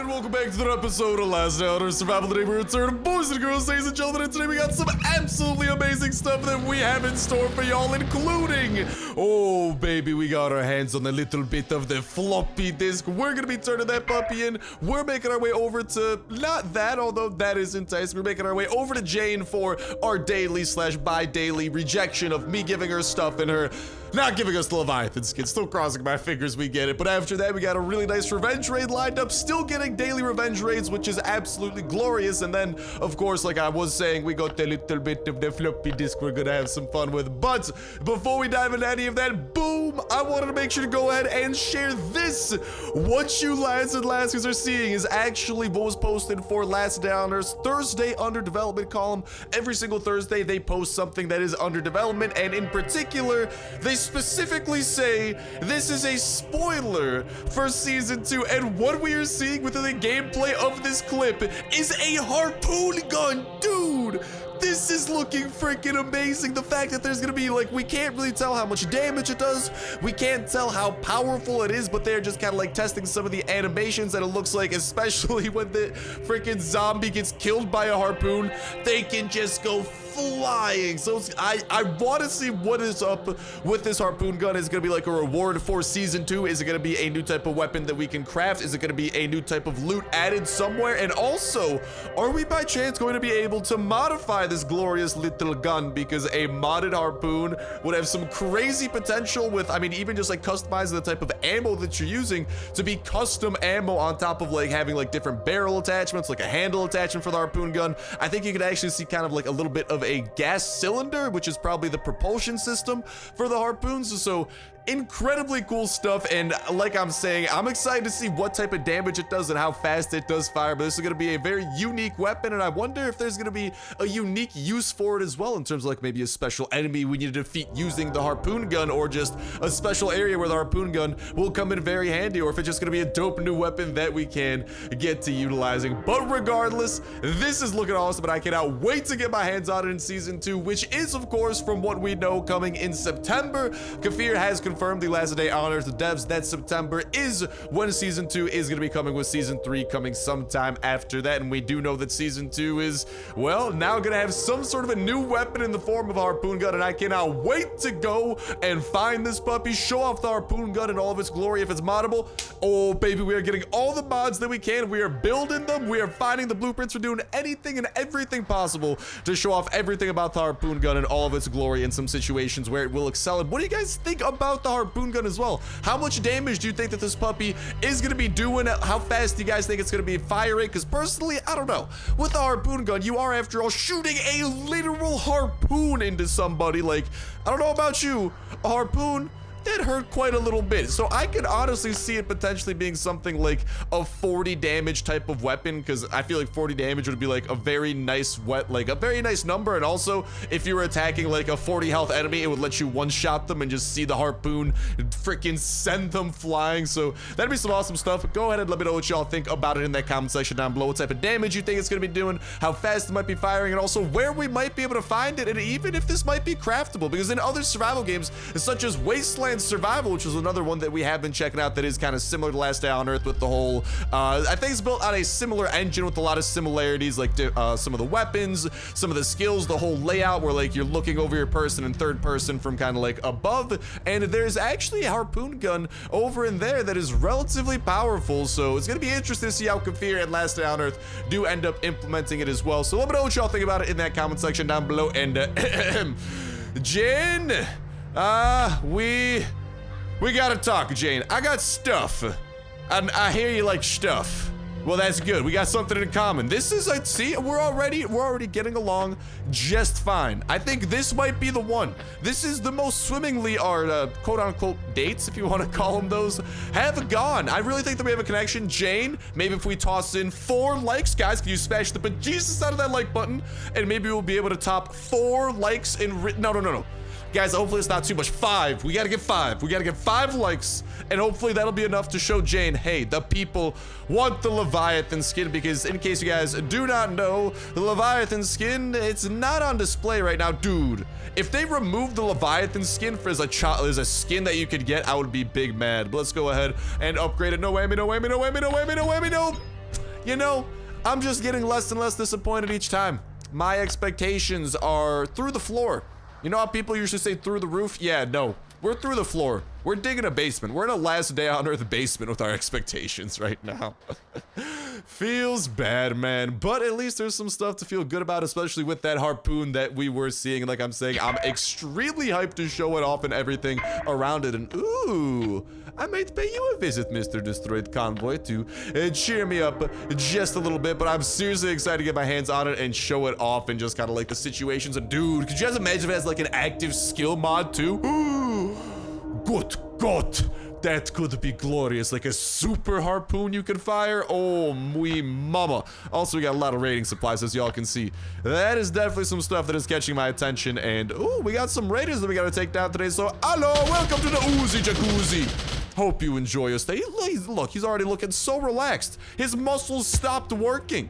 and welcome back to another episode of Last Day on Earth Survival. Today we return, boys and girls, ladies and gentlemen, and today we got some absolutely amazing stuff that we have in store for y'all, including, oh baby, we got our hands on a little bit of the floppy disk. We're gonna be turning that puppy in. We're making our way over to, not that, although that is enticing, we're making our way over to Jane for our daily / bi-daily rejection of me giving her stuff and her not giving us the Leviathan skin. Still crossing my fingers we get it. But after that, we got a really nice revenge raid lined up. Still getting daily revenge raids, which is absolutely glorious. And then, of course, like I was saying, we got a little bit of the floppy disk we're gonna have some fun with. But before we dive into any of that, boom, I wanted to make sure to go ahead and share this. What you lads and lassies are seeing is actually what was posted for Last Day on Earth's Thursday under development column. Every single Thursday, they post something that is under development. And in particular, they specifically say this is a spoiler for season 2, and what we are seeing within the gameplay of this clip is a harpoon gun. Dude, this is looking freaking amazing. The fact that there's gonna be, like, we can't really tell how much damage it does, we can't tell how powerful it is, but they're just kind of like testing some of the animations that it looks like, especially when the freaking zombie gets killed by a harpoon, they can just go flying. So I want to see what is up with this harpoon gun. Is it gonna be like a reward for season 2? Is it gonna be a new type of weapon that we can craft? Is it gonna be a new type of loot added somewhere? And also, are we by chance going to be able to modify this glorious little gun? Because a modded harpoon would have some crazy potential with, I mean, even just like customizing the type of ammo that you're using to be custom ammo on top of like having like different barrel attachments, like a handle attachment for the harpoon gun. I think you could actually see kind of like a little bit of a gas cylinder, which is probably the propulsion system for the harpoons. So incredibly cool stuff, and like I'm saying, I'm excited to see what type of damage it does and how fast it does fire. But this is going to be a very unique weapon, and I wonder if there's going to be a unique use for it as well, in terms of like maybe a special enemy we need to defeat using the harpoon gun, or just a special area where the harpoon gun will come in very handy, or if it's just going to be a dope new weapon that we can get to utilizing. But regardless, this is looking awesome, and I cannot wait to get my hands on it in season 2, which is, of course, from what we know, coming in September. Kafir has confirmed the Last Day on Earth devs that September is when season 2 is going to be coming, with season 3 coming sometime after that. And we do know that season 2 is, well, now going to have some sort of a new weapon in the form of a harpoon gun, and I cannot wait to go and find this puppy, show off the harpoon gun in all of its glory if it's moddable. Oh baby, we are getting all the mods that we can, we are building them, we are finding the blueprints, we're doing anything and everything possible to show off everything about the harpoon gun in all of its glory in some situations where it will excel. And what do you guys think about the harpoon gun as well? How much damage do you think that this puppy is going to be doing? How fast do you guys think it's going to be firing? Because personally, I don't know. With the harpoon gun, you are, after all, shooting a literal harpoon into somebody. Like, I don't know about you, a harpoon that hurt quite a little bit. So I could honestly see it potentially being something like a 40 damage type of weapon, because I feel like 40 damage would be like a very nice like a very nice number. And also, if you were attacking like a 40 health enemy, it would let you one-shot them and just see the harpoon freaking send them flying. So that'd be some awesome stuff. Go ahead and let me know what y'all think about it in that comment section down below. What type of damage you think it's going to be doing, how fast it might be firing, and also where we might be able to find it, and even if this might be craftable. Because in other survival games, such as Wasteland Survival, which is another one that we have been checking out that is kind of similar to Last Day on Earth, with the whole I think it's built on a similar engine with a lot of similarities, like some of the weapons, some of the skills, the whole layout where like you're looking over your person in third person from kind of like above, and there's actually a harpoon gun over in there that is relatively powerful. So it's gonna be interesting to see how Kafir and Last Day on Earth do end up implementing it as well. So let me know what y'all think about it in that comment section down below. And Jen, we gotta talk, Jane. I got stuff. I hear you like stuff. Well, that's good. We got something in common. This is, see, we're already getting along just fine. I think this might be the one. This is the most swimmingly our quote-unquote dates, if you want to call them those, have gone. I really think that we have a connection. Jane, maybe if we toss in 4 likes, guys, can you smash the bejesus out of that like button, and maybe we'll be able to top 4 likes in no. Guys, hopefully it's not too much. 5. We gotta get 5. We gotta get 5 likes, and hopefully that'll be enough to show Jane, hey, the people want the Leviathan skin. Because in case you guys do not know, the Leviathan skin, it's not on display right now. Dude, if they remove the Leviathan skin as a skin that you could get, I would be big mad. But let's go ahead and upgrade it. No whammy, no whammy, no whammy, no whammy, no whammy, no. you know, I'm just getting less and less disappointed each time. My expectations are through the floor. You know how people usually say through the roof? Yeah, no. We're through the floor. We're digging a basement. We're in a last day on Earth basement with our expectations right now. Feels bad, man. But at least there's some stuff to feel good about, especially with that harpoon that we were seeing. And like I'm saying, I'm extremely hyped to show it off and everything around it. And ooh, I might pay you a visit, Mr. Destroyed Convoy, to cheer me up just a little bit. But I'm seriously excited to get my hands on it and show it off and just kind of like the situations. And dude, could you guys imagine if it has like an active skill mod too? Ooh. Good God, that could be glorious. Like a super harpoon you could fire. Oh, muy mama. Also, we got a lot of raiding supplies, as y'all can see. That is definitely some stuff that is catching my attention. And, oh, we got some raiders that we got to take down today. So, hello, welcome to the Uzi Jacuzzi. Hope you enjoy your stay. Look, he's already looking so relaxed. His muscles stopped working.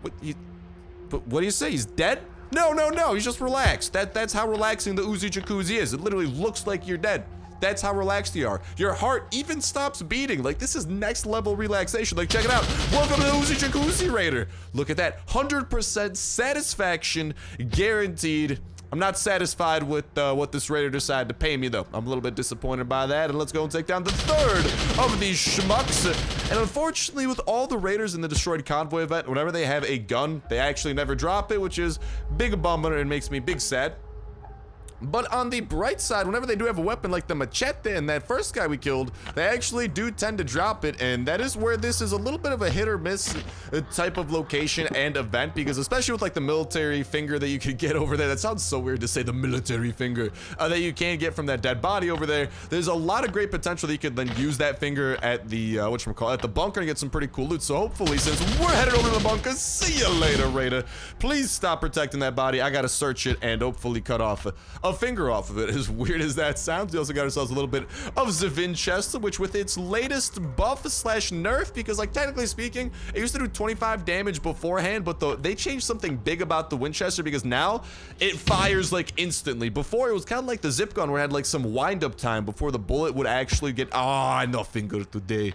But what do you say? He's dead? No, he's just relaxed. That's how relaxing the Uzi Jacuzzi is. It literally looks like you're dead. That's how relaxed you are. Your heart even stops beating. Like, this is next level relaxation. Like, check it out. Welcome to the Uzi Jacuzzi Raider. Look at that. 100% satisfaction guaranteed. I'm not satisfied with what this raider decided to pay me, though. I'm a little bit disappointed by that. And let's go and take down the third of these schmucks. And unfortunately, with all the raiders in the Destroyed Convoy event, whenever they have a gun, they actually never drop it, which is big bummer and makes me big sad. But on the bright side, whenever they do have a weapon like the machete and that first guy we killed, they actually do tend to drop it. And that is where this is a little bit of a hit or miss type of location and event, because especially with like the military finger that you could get over there, that sounds so weird to say, the military finger that you can get from that dead body over there. There's a lot of great potential that you could then use that finger at the at the bunker and get some pretty cool loot. So hopefully, since we're headed over to the bunker, see you later, Raider. Please stop protecting that body. I gotta search it and hopefully cut off a finger off of it. As weird as that sounds, we also got ourselves a little bit of the Winchester, which with its latest buff slash nerf, because like technically speaking, it used to do 25 damage beforehand, but they changed something big about the Winchester, because now it fires like instantly. Before it was kind of like the zip gun where it had like some wind up time before the bullet would actually get no finger today.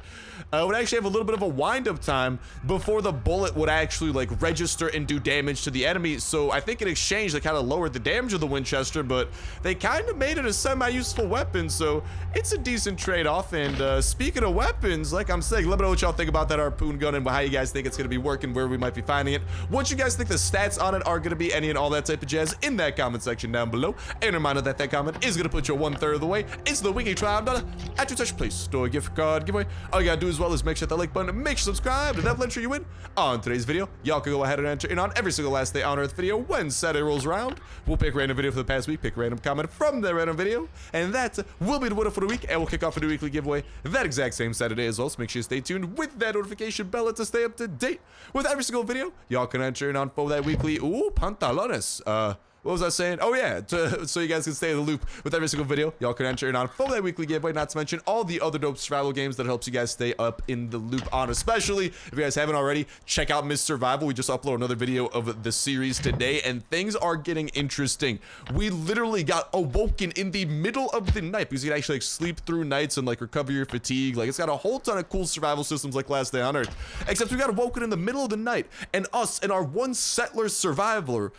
Would actually have a little bit of a wind up time before the bullet would actually like register and do damage to the enemy. So I think in exchange they kind of lowered the damage of the Winchester, but they kind of made it a semi-useful weapon, so it's a decent trade-off. And speaking of weapons, like I'm saying, let me know what y'all think about that harpoon gun and how you guys think it's gonna be working, where we might be finding it, what you guys think the stats on it are gonna be, any and all that type of jazz in that comment section down below. And a reminder that that comment is gonna put you 1/3 of the way. It's the weekly $12 at your touch play store gift card giveaway. All you gotta do as well is make sure that like button, make sure subscribe, and that'll ensure you win on today's video. Y'all can go ahead and enter in on every single last day on Earth video when Saturday rolls around. We'll pick a random video for the past week, pick a random comment from the random video, and that will be the winner for the week. And we'll kick off a new weekly giveaway that exact same Saturday as well. So make sure you stay tuned with that notification bell to stay up to date with every single video. Y'all can enter in on for that weekly pantalones. What was I saying? Oh yeah, so you guys can stay in the loop with every single video. Y'all can enter in on for that weekly giveaway, not to mention all the other dope survival games that helps you guys stay up in the loop on. Especially if you guys haven't already, check out Miss Survival. We just uploaded another video of the series today, and things are getting interesting. We literally got awoken in the middle of the night, because you can actually like sleep through nights and like recover your fatigue. Like, it's got a whole ton of cool survival systems like Last Day on Earth, except we got awoken in the middle of the night, and us and our one settler survivor,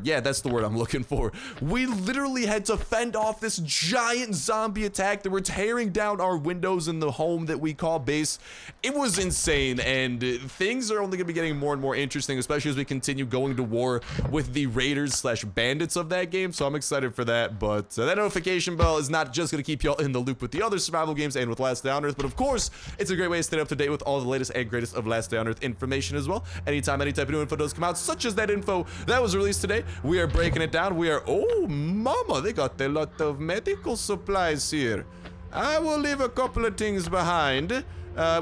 yeah, that's the word I'm looking for. We literally had to fend off this giant zombie attack that were tearing down our windows in the home that we call base. It was insane, and things are only gonna be getting more and more interesting, especially as we continue going to war with the raiders slash bandits of that game. So I'm excited for that. But that notification bell is not just gonna keep y'all in the loop with the other survival games and with Last Day on Earth, but of course it's a great way to stay up to date with all the latest and greatest of Last Day on Earth information as well. Anytime any type of new info does come out, such as that info that was released today, we are breaking it down. We are, oh mama, they got a lot of medical supplies here. I will leave a couple of things behind.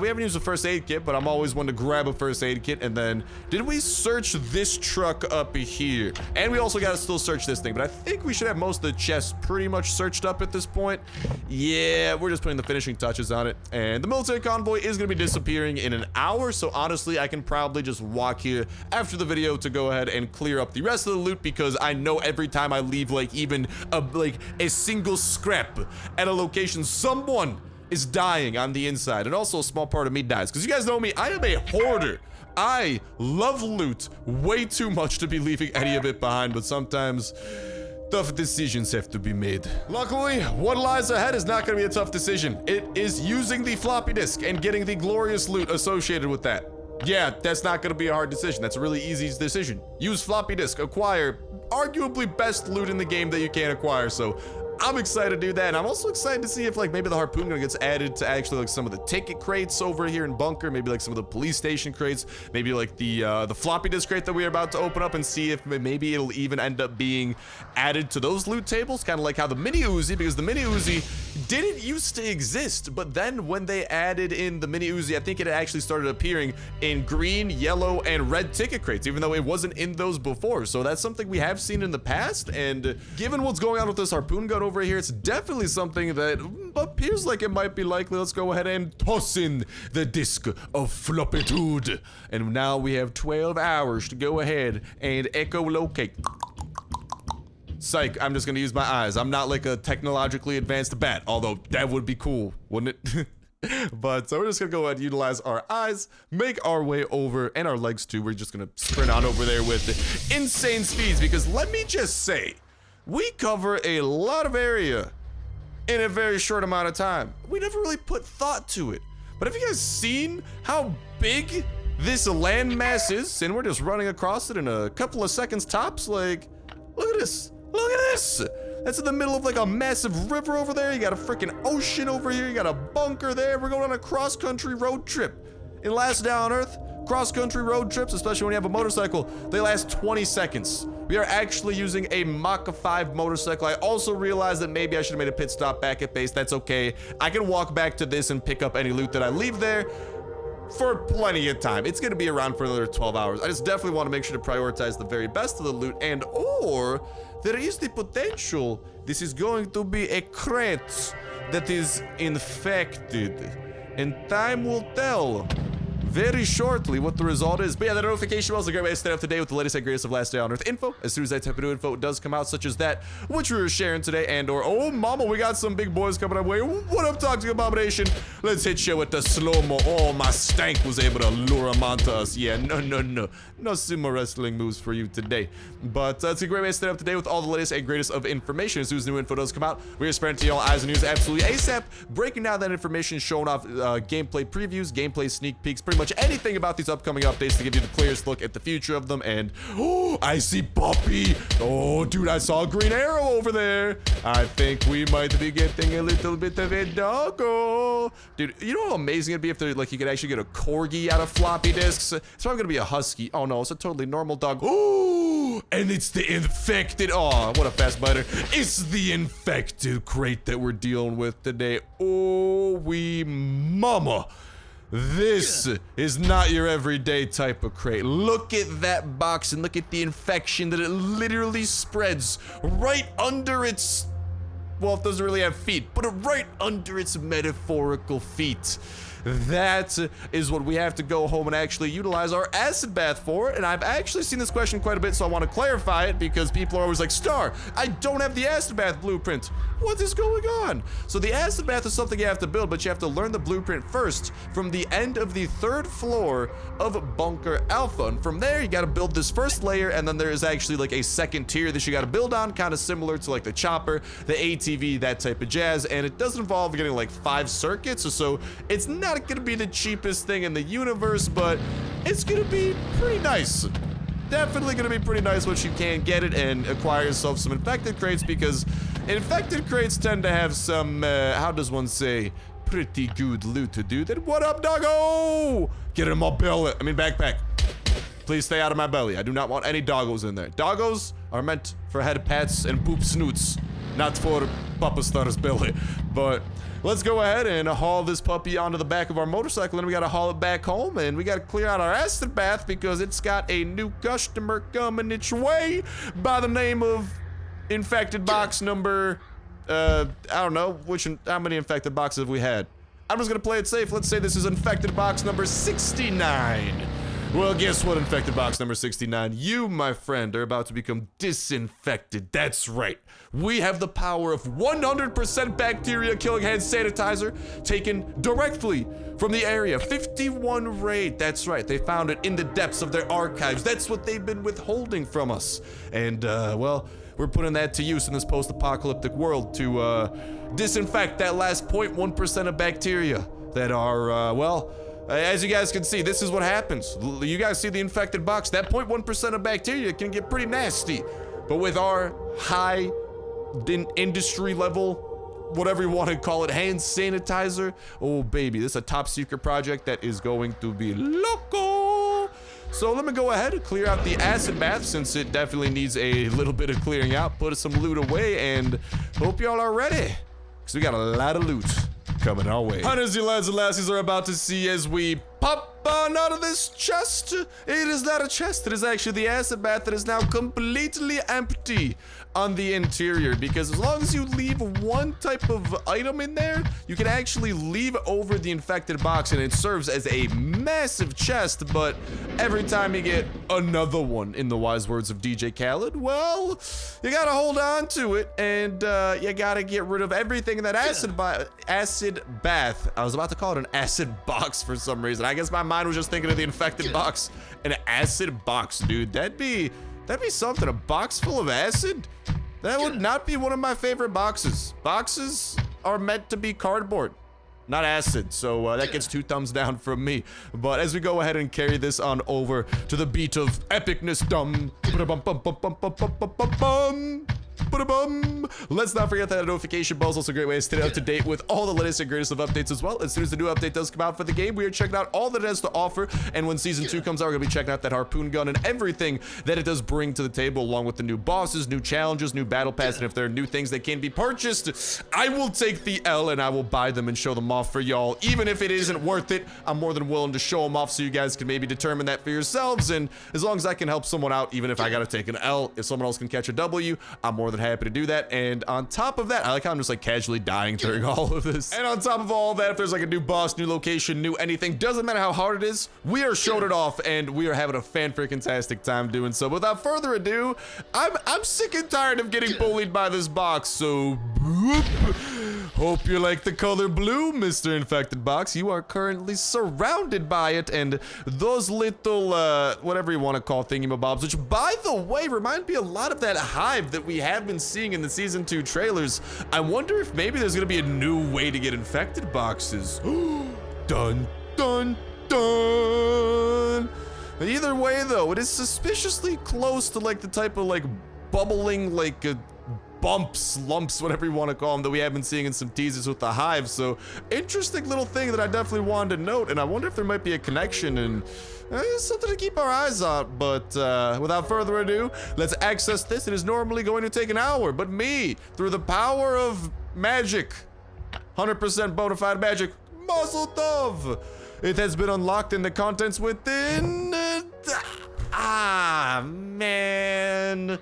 We haven't used a first aid kit, but I'm always one to grab a first aid kit. And then, did we search this truck up here? And we also got to still search this thing, but I think we should have most of the chests pretty much searched up at this point. Yeah, we're just putting the finishing touches on it. And the military convoy is going to be disappearing in an hour, so honestly, I can probably just walk here after the video to go ahead and clear up the rest of the loot, because I know every time I leave like even a single scrap at a location, someone is dying on the inside, and also a small part of me dies. Because you guys know me, I am a hoarder. I love loot way too much to be leaving any of it behind, but sometimes tough decisions have to be made. Luckily, what lies ahead is not going to be a tough decision. It is using the floppy disk and getting the glorious loot associated with that. Yeah, that's not going to be a hard decision. That's a really easy decision. Use floppy disk, acquire arguably best loot in the game that you can acquire, so I'm excited to do that, and I'm also excited to see if, like, maybe the harpoon gun gets added to actually, like, some of the ticket crates over here in Bunker, maybe, like, some of the police station crates, maybe, like, the floppy disk crate that we are about to open up, and see if maybe it'll even end up being added to those loot tables, kind of like how the mini Uzi, because the mini Uzi didn't used to exist, but then when they added in the mini Uzi, I think it actually started appearing in green, yellow, and red ticket crates, even though it wasn't in those before, so that's something we have seen in the past, and given what's going on with this harpoon gun over here, it's definitely something that appears like it might be likely. Let's go ahead and toss in the disc of floppitude. And now we have 12 hours to go ahead and echolocate. Psych, I'm just gonna use my eyes. I'm not like a technologically advanced bat, although that would be cool, wouldn't it? But so we're just gonna go ahead and utilize our eyes, make our way over, and our legs too. We're just gonna sprint on over there with insane speeds, because let me just say, we cover a lot of area in a very short amount of time. We never really put thought to it. But have you guys seen how big this landmass is? And we're just running across it in a couple of seconds tops. Like, look at this. Look at this. That's in the middle of like a massive river over there. You got a freaking ocean over here. You got a bunker there. We're going on a cross-country road trip. In Last Day on Earth, cross-country road trips, especially when you have a motorcycle, they last 20 seconds. We are actually using a Mach 5 motorcycle. I also realized that maybe I should have made a pit stop back at base. That's okay. I can walk back to this and pick up any loot that I leave there for plenty of time. It's going to be around for another 12 hours. I just definitely want to make sure to prioritize the very best of the loot, and or there is the potential this is going to be a crate that is infected, and time will tell very shortly what the result is. But yeah, the notification bell is a great way to stay up to date with the latest and greatest of Last Day on Earth info. As soon as that type of new info does come out, such as that which we were sharing today, and or oh mama, we got some big boys coming our way. What up, Toxic Abomination? Let's hit you with the slow-mo. Oh, my stank was able to lure him onto us. Yeah, no sumo wrestling moves for you today. But it's a great way to stay up to date with all the latest and greatest of information. As soon as new info does come out, we are spreading to y'all eyes and news absolutely ASAP, breaking down that information, showing off gameplay previews, gameplay sneak peeks, pretty much anything about these upcoming updates to give you the clearest look at the future of them. And oh, I see Poppy. Oh, dude, I saw a green arrow over there. I think we might be getting a little bit of a doggo. Dude, you know how amazing it'd be if like you could actually get a corgi out of floppy disks? It's probably gonna be a husky. Oh no, it's a totally normal dog. Oh, and it's the infected. Oh, what a fast biter. It's the infected crate that we're dealing with today. Oh, we mama. This is not your everyday type of crate. Look at that box and look at the infection that it literally spreads right under its, well, it doesn't really have feet, but right under its metaphorical feet. That is what we have to go home and actually utilize our acid bath for. And I've actually seen this question quite a bit, so I want to clarify it because people are always like, Star, I don't have the acid bath blueprint. What is going on? So the acid bath is something you have to build, but you have to learn the blueprint first from the end of the 3rd floor of Bunker Alfa. And from there, you got to build this first layer, and then there is actually like a second tier that you got to build on, kind of similar to like the chopper, the ATV, that type of jazz. And it does involve getting like 5 circuits, so it's not gonna be the cheapest thing in the universe, but it's gonna be pretty nice. Definitely gonna be pretty nice once you can get it and acquire yourself some infected crates, because infected crates tend to have some, how does one say, pretty good loot to do. Then what up, doggo? Get in my belly, I mean backpack. Please stay out of my belly. I do not want any doggos in there. Doggos are meant for head pats and poop snoots, not for Papa Star's belly. But let's go ahead and haul this puppy onto the back of our motorcycle, and we gotta haul it back home, and we gotta clear out our acid bath because it's got a new customer coming its way by the name of infected box number, I don't know, how many infected boxes have we had? I'm just gonna play it safe. Let's say this is infected box number 69. Well, guess what, infected box number 69? You, my friend, are about to become disinfected. That's right. We have the power of 100% bacteria killing hand sanitizer taken directly from the Area 51 raid. That's right. They found it in the depths of their archives. That's what they've been withholding from us. And, well, we're putting that to use in this post-apocalyptic world to disinfect that last 0.1% of bacteria that are, well, as you guys can see, this is what happens. You guys see the infected box. That 0.1% of bacteria can get pretty nasty. But with our high industry level, whatever you want to call it, hand sanitizer, oh baby, this is a top secret project that is going to be loco. So let me go ahead and clear out the acid bath, since it definitely needs a little bit of clearing out. Put some loot away, and hope y'all are ready, because we got a lot of loot coming our way. Hunters, you lads and lassies are about to see as we pop on out of this chest. It is not a chest, it is actually the acid bath that is now completely empty on the interior, because as long as you leave one type of item in there, you can actually leave over the infected box and it serves as a massive chest. But every time you get another one, in the wise words of DJ Khaled, well, you gotta hold on to it, and you gotta get rid of everything in that acid bath. I was about to call it an acid box for some reason. I guess my mind was just thinking of the infected box. An acid box, dude. That'd be something. A box full of acid? That would not be one of my favorite boxes. Boxes are meant to be cardboard, not acid. So that gets 2 thumbs down from me. But as we go ahead and carry this on over to the beat of epicness, let's not forget that notification bell is also a great way to stay up to date with all the latest and greatest of updates as well. As soon as the new update does come out for the game, we are checking out all that it has to offer. And when season 2 comes out, we're gonna be checking out that harpoon gun and everything that it does bring to the table, along with the new bosses, new challenges, new battle pass, and if there are new things that can be purchased, I will take the L and I will buy them and show them off for y'all. Even if it isn't worth it, I'm more than willing to show them off so you guys can maybe determine that for yourselves. And as long as I can help someone out, even if I gotta take an L, if someone else can catch a W, I'm more than happy to do that. And on top of that, I like how I'm just like casually dying during all of this. And on top of all that, if there's like a new boss, new location, new anything, doesn't matter how hard it is, we are showing it off and we are having a fan-freaking-tastic time doing so. Without further ado, I'm sick and tired of getting bullied by this box, so hope you like the color blue, Mr. Infected Box. You are currently surrounded by it, and those little, whatever you want to call thingamabobs, which, by the way, remind me a lot of that hive that we have been seeing in the Season 2 trailers. I wonder if maybe there's gonna be a new way to get infected boxes. Dun, dun, dun. Either way, though, it is suspiciously close to, like, the type of, like, bubbling, like, bumps, lumps, whatever you want to call them, that we have been seeing in some teasers with the hive. So interesting little thing that I definitely wanted to note, and I wonder if there might be a connection, and something to keep our eyes on. But without further ado, let's access this. It is normally going to take an hour, but me, through the power of magic, 100% bona fide magic, Mazel Tov, it has been unlocked and the contents within, man.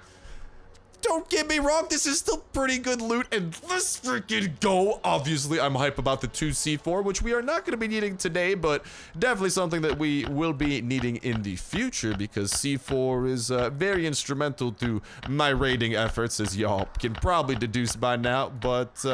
Don't get me wrong, this is still pretty good loot, and let's freaking go. Obviously, I'm hype about the 2 C4, which we are not going to be needing today, but definitely something that we will be needing in the future, because C4 is very instrumental to my raiding efforts, as y'all can probably deduce by now. But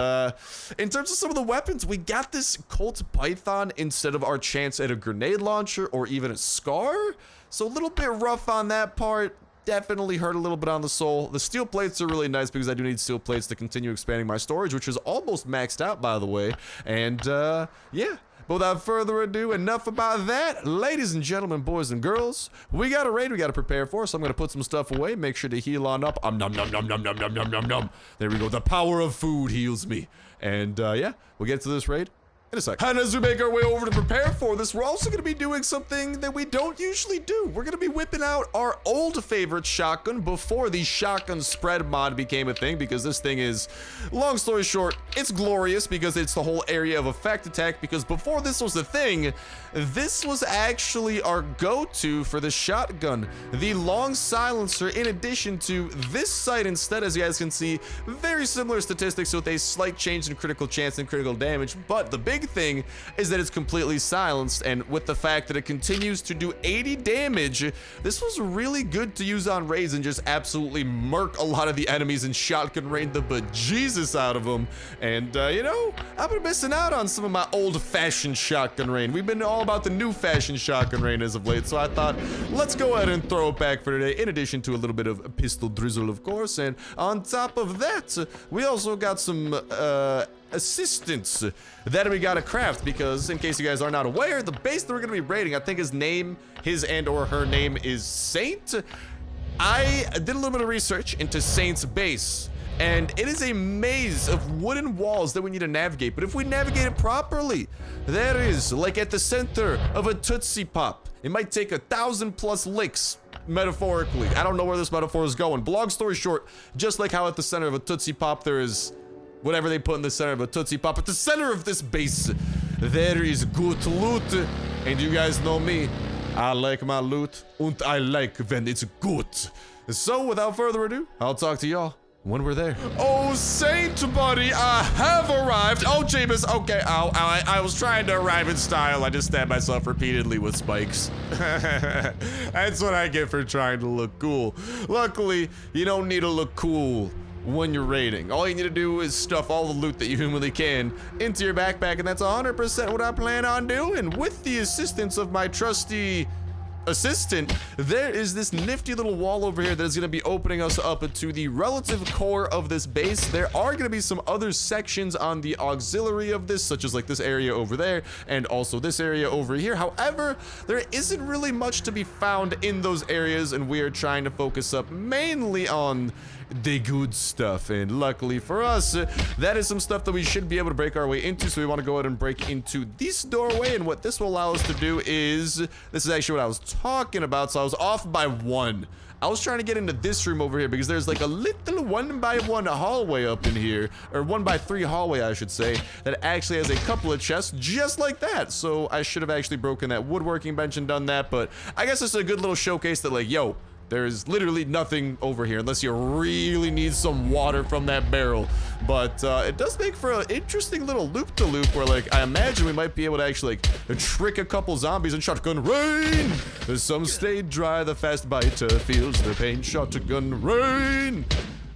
in terms of some of the weapons, we got this Colt Python instead of our chance at a grenade launcher or even a Scar, so a little bit rough on that part. Definitely hurt a little bit on the soul. The steel plates are really nice because I do need steel plates to continue expanding my storage, which is almost maxed out, by the way. And yeah, but without further ado, enough about that. Ladies and gentlemen, boys and girls, we got a raid we got to prepare for, so I'm going to put some stuff away, make sure to heal on up. Nom nom nom nom nom nom nom nom nom. There we go. The power of food heals me. And yeah, we'll get to this raid in a sec. And as we make our way over to prepare for this, we're also going to be doing something that we don't usually do. We're going to be whipping out our old favorite shotgun before the shotgun spread mod became a thing, because this thing is, long story short, it's glorious because it's the whole area of effect attack, because before this was a thing, this was actually our go-to for the shotgun. The long silencer, in addition to this sight instead, as you guys can see, very similar statistics with a slight change in critical chance and critical damage, but the big big thing is that it's completely silenced, and with the fact that it continues to do 80 damage, this was really good to use on raids and just absolutely murk a lot of the enemies and shotgun rain the bejesus out of them. And, you know, I've been missing out on some of my old-fashioned shotgun rain. We've been all about the new-fashioned shotgun rain as of late, so I thought, let's go ahead and throw it back for today, in addition to a little bit of pistol drizzle, of course. And on top of that, we also got some assistance that we gotta craft, because in case you guys are not aware, the base that we're gonna be raiding, I think his and or her name is Saint. I did a little bit of research into Saint's base, and it is a maze of wooden walls that we need to navigate. But if we navigate it properly, there is, like at the center of a Tootsie Pop, it might take 1,000+ licks, metaphorically. I don't know where this metaphor is going. But long story short, just like how at the center of a Tootsie Pop there is whatever they put in the center of a Tootsie Pop, at the center of this base, there is good loot. And you guys know me, I like my loot, and I like when it's good. So without further ado, I'll talk to y'all when we're there. Oh, Saint buddy, I have arrived. Oh, Jameis, okay, I was trying to arrive in style. I just stabbed myself repeatedly with spikes. That's what I get for trying to look cool. Luckily, you don't need to look cool when you're raiding. All you need to do is stuff all the loot that you humanly can into your backpack, and that's 100% what I plan on doing. With the assistance of my trusty assistant, there is this nifty little wall over here that is going to be opening us up to the relative core of this base. There are going to be some other sections on the auxiliary of this, such as like this area over there and also this area over here. However, there isn't really much to be found in those areas, and we are trying to focus up mainly on the good stuff. And luckily for us, that is some stuff that we should be able to break our way into. So we want to go ahead and break into this doorway, and what this will allow us to do is, this is actually what I was talking about. So I was off by 1. I was trying to get into this room over here because there's like a little 1x1 hallway up in here, or 1x3 hallway I should say, that actually has a couple of chests just like that. So I should have actually broken that woodworking bench and done that, but I guess it's a good little showcase that, like, yo, there's literally nothing over here unless you really need some water from that barrel. But it does make for an interesting little loop-to-loop where, like, I imagine we might be able to actually, like, trick a couple zombies and shotgun rain. Some stay dry, the fast biter feels the pain. Shotgun rain.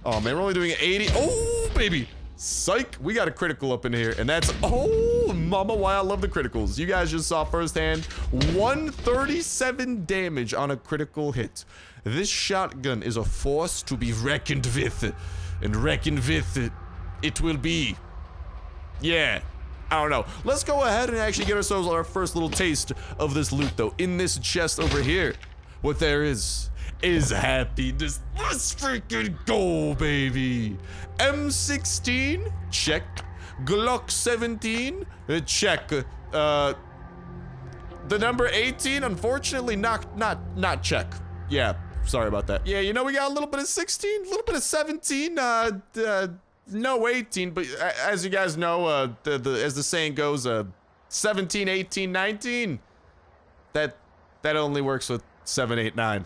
Oh, man, we're only doing 80. Oh, baby. Psych, we got a critical up in here, and that's, oh, mama, why I love the criticals. You guys just saw firsthand 137 damage on a critical hit. This shotgun is a force to be reckoned with, and reckoned with it will be. Yeah, I don't know. Let's go ahead and actually get ourselves our first little taste of this loot, though. In this chest over here, what there is happiness. Let's freaking go, baby. M16, check. Glock 17, check. The number 18, unfortunately, not check. Yeah, sorry about that. Yeah, you know, we got a little bit of 16, a little bit of 17, no 18, but as you guys know, as the saying goes, 17, 18, 19, that only works with 7, 8, 9.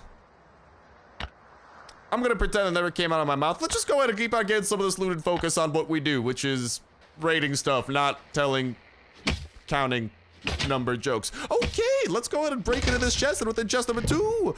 I'm gonna pretend it never came out of my mouth. Let's just go ahead and keep on getting some of this loot and focus on what we do, which is raiding stuff, not counting number jokes. Okay, let's go ahead and break into this chest, and within chest number 2,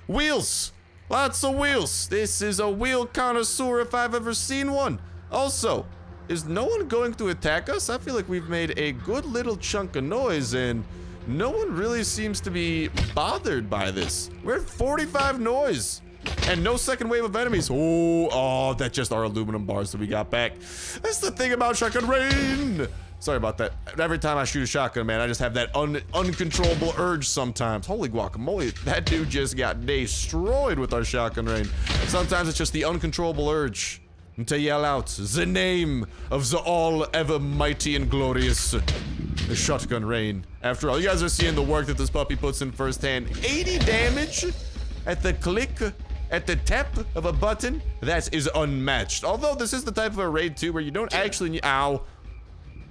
wheels. Lots of wheels. This is a wheel connoisseur if I've ever seen one. Also, is no one going to attack us? I feel like we've made a good little chunk of noise, and no one really seems to be bothered by this. We're at 45 noise. And no second wave of enemies. Oh, that's just our aluminum bars that we got back. That's the thing about shotgun rain. Sorry about that. Every time I shoot a shotgun, man, I just have that uncontrollable urge sometimes. Holy guacamole, that dude just got destroyed with our shotgun rain. Sometimes it's just the uncontrollable urge to yell out the name of the all-ever mighty and glorious shotgun rain. After all, you guys are seeing the work that this puppy puts in firsthand. 80 damage at the click, at the tap of a button, that is unmatched. Although this is the type of a raid too where you don't actually need, ow,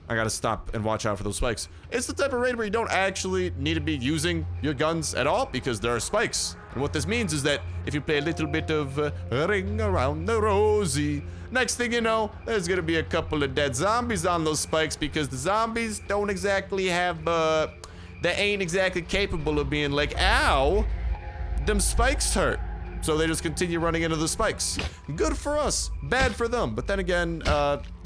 I gotta stop and watch out for those spikes. It's the type of raid where you don't actually need to be using your guns at all because there are spikes And what this means is that if you play a little bit of Ring Around the Rosie, next thing you know, there's gonna be a couple of dead zombies on those spikes because the zombies don't exactly have, they ain't exactly capable of being like, ow, them spikes hurt. So they just continue running into the spikes. Good for us, bad for them. But then again,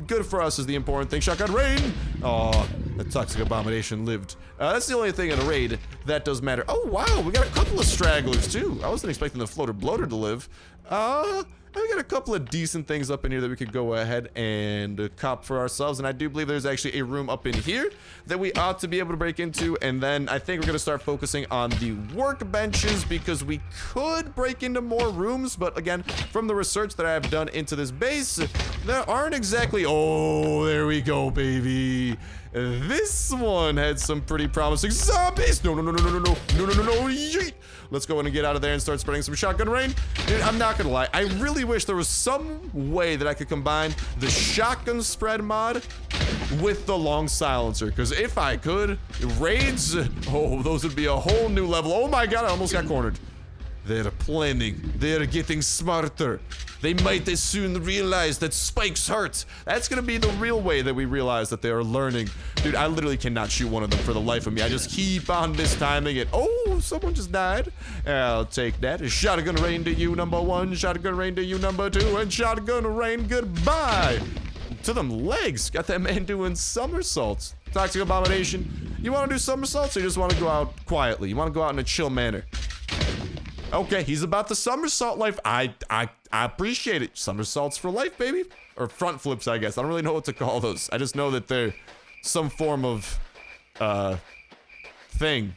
good for us is the important thing. Shotgun rain! Aw, the toxic abomination lived. That's the only thing in a raid that does matter. Oh wow, we got a couple of stragglers too. I wasn't expecting the floater bloater to live. We got a couple of decent things up in here that we could go ahead and cop for ourselves. And I do believe there's actually a room up in here that we ought to be able to break into. And then I think we're going to start focusing on the workbenches because we could break into more rooms. But again, from the research that I have done into this base, there aren't exactly... Oh, there we go, baby. This one had some pretty promising zombies. No, no, no, no, no, no, no, no, no, no, no, yeet. Let's go in and get out of there and start spreading some shotgun rain. Dude, I'm not gonna lie. I really wish there was some way that I could combine the shotgun spread mod with the long silencer. Because if I could, raids, oh, those would be a whole new level. Oh my god, I almost got cornered. They're planning. They're getting smarter. They might as soon realize that spikes hurt. That's gonna be the real way that we realize that they are learning. Dude, I literally cannot shoot one of them for the life of me. I just keep on mistiming it. Oh, someone just died. I'll take that. Shotgun rain to you, number one. Shotgun rain to you, number two. And shotgun rain, goodbye. To them legs. Got that man doing somersaults. Toxic abomination. You wanna do somersaults or you just wanna go out quietly? You wanna go out in a chill manner? Okay, he's about the somersault life. I appreciate it. Somersaults for life, baby. Or front flips, I guess. I don't really know what to call those. I just know that they're some form of, thing.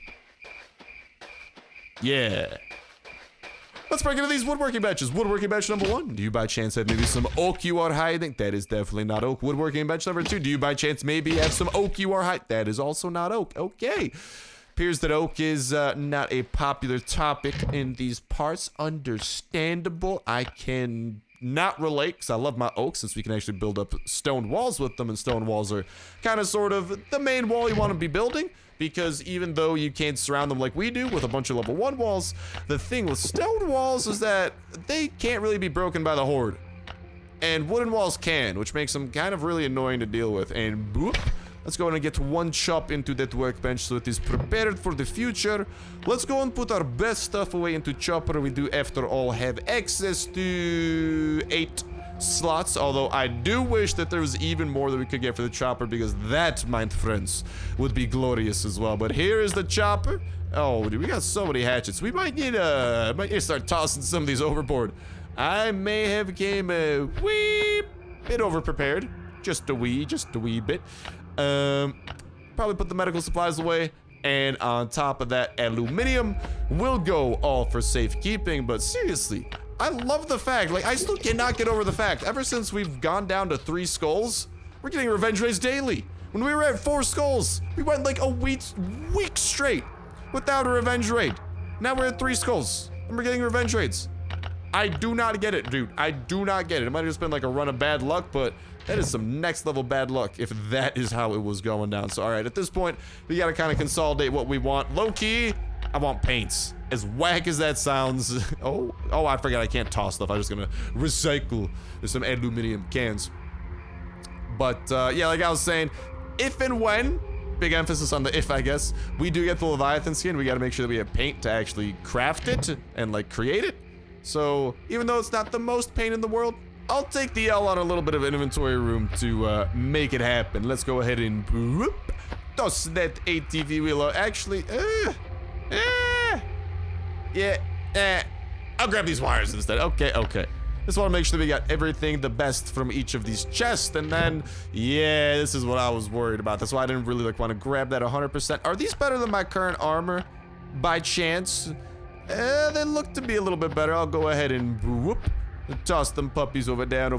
Yeah. Let's break into these woodworking benches. Woodworking bench number one. Do you by chance have maybe some oak you are hiding? That is definitely not oak. Woodworking bench number two. Do you by chance maybe have some oak you are hiding? That is also not oak. Okay. Appears that oak is not a popular topic in these parts. Understandable. I can not relate because I love my oak since we can actually build up stone walls with them, and stone walls are kind of sort of the main wall you want to be building because even though you can't surround them like we do with a bunch of level 1 walls, the thing with stone walls is that they can't really be broken by the horde. And wooden walls can, which makes them kind of really annoying to deal with. And boop. Let's go and get one chop into that workbench so it is prepared for the future. Let's go and put our best stuff away into chopper. We do, after all, have access to 8 slots. Although I do wish that there was even more that we could get for the chopper because that, my friends, would be glorious as well. But here is the chopper. Oh, dude, we got so many hatchets. We might need to start tossing some of these overboard. I may have came a wee bit over-prepared. Just a wee bit. Probably put the medical supplies away, and on top of that, aluminum will go all for safekeeping. But seriously, I love the fact, like, I still cannot get over the fact, ever since we've gone down to 3 skulls, we're getting revenge raids daily. When we were at 4 skulls, we went like a week straight without a revenge raid. Now we're at 3 skulls, and we're getting revenge raids. I do not get it, dude. I do not get it. It might have just been like a run of bad luck, but that is some next level bad luck if that is how it was going down. So, all right, at this point, we got to kind of consolidate what we want. Low key, I want paints. As whack as that sounds. Oh, I forgot I can't toss stuff. I'm just going to recycle. There's some aluminum cans. But, yeah, like I was saying, if and when, big emphasis on the if, I guess, we do get the Leviathan skin, we got to make sure that we have paint to actually craft it and, like, create it. So, even though it's not the most paint in the world, I'll take the L on a little bit of inventory room to make it happen. Let's go ahead and whoop, toss that ATV wheel out. Actually, I'll grab these wires instead. Okay. Just want to make sure that we got everything the best from each of these chests. And then, yeah, this is what I was worried about. That's why I didn't really like want to grab that 100%. Are these better than my current armor by chance? They look to be a little bit better. I'll go ahead and whoop. Toss them puppies over there.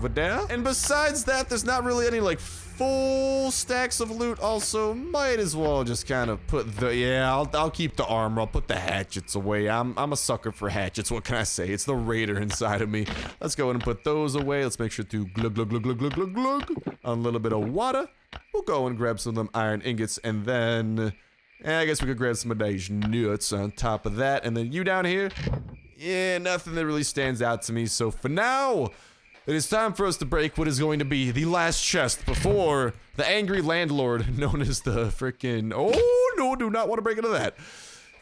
And besides that, there's not really any like full stacks of loot. Also, might as well just kind of put the, yeah, I'll keep the armor. I'll put the hatchets away. I'm a sucker for hatchets. What can I say? It's the raider inside of me. Let's go ahead and put those away. Let's make sure to glug a little bit of water. We'll go and grab some of them iron ingots, and then I guess we could grab some of these nuts on top of that. And then you down here, yeah, nothing that really stands out to me. So for now, it is time for us to break what is going to be the last chest before the angry landlord known as the frickin'... Oh, no, do not want to break into that.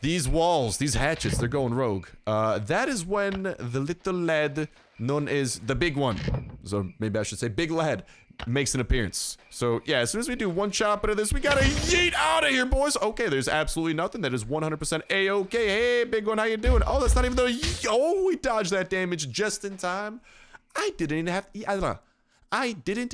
These walls, these hatchets, they're going rogue. That is when the little lad known as the big one, so maybe I should say big lad, makes an appearance. So yeah, as soon as we do one chop into this, we gotta yeet out of here, boys. Okay, there's absolutely nothing. That is 100% a-okay. Hey, big one, how you doing? Oh, that's not even the... Oh, we dodged that damage just in time. I didn't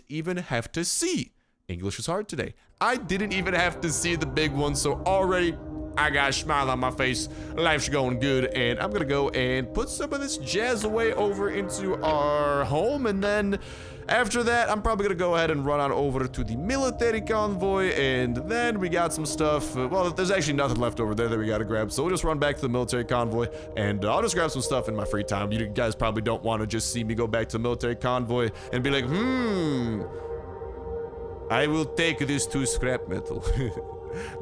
even have to see. English is hard today. I didn't even have to see the big one, so already I got a smile on my face. Life's going good, and I'm gonna go and put some of this jazz away over into our home, and then after that, I'm probably gonna go ahead and run on over to the military convoy, and then we got some stuff. Well, there's actually nothing left over there that we gotta grab, so we'll just run back to the military convoy, and I'll just grab some stuff in my free time. You guys probably don't want to just see me go back to the military convoy and be like, I will take this to scrap metal.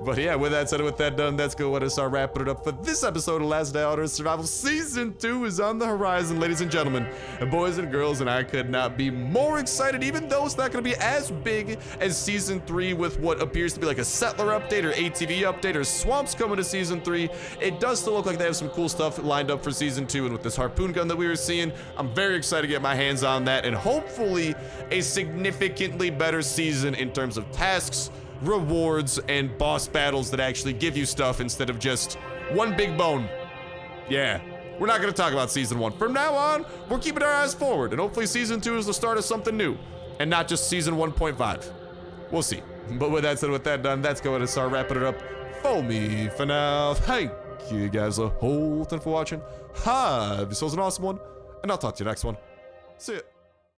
But yeah, with that said and with that done, let's go ahead and start wrapping it up for this episode of Last Day Out of Survival. Season 2 is on the horizon, ladies and gentlemen, and boys and girls, and I could not be more excited, even though it's not going to be as big as Season 3 with what appears to be like a settler update or ATV update or swamps coming to Season 3. It does still look like they have some cool stuff lined up for Season 2, and with this harpoon gun that we were seeing, I'm very excited to get my hands on that, and hopefully a significantly better season in terms of tasks, rewards, and boss battles that actually give you stuff instead of just one big bone. Yeah, we're not going to talk about Season 1. From now on, we're keeping our eyes forward, and hopefully Season 2 is the start of something new, and not just Season 1.5. We'll see. But with that said, with that done, let's go ahead and start wrapping it up for me for now. Thank you guys a whole ton for watching. Have yourselves an awesome one, and I'll talk to you next one. See ya.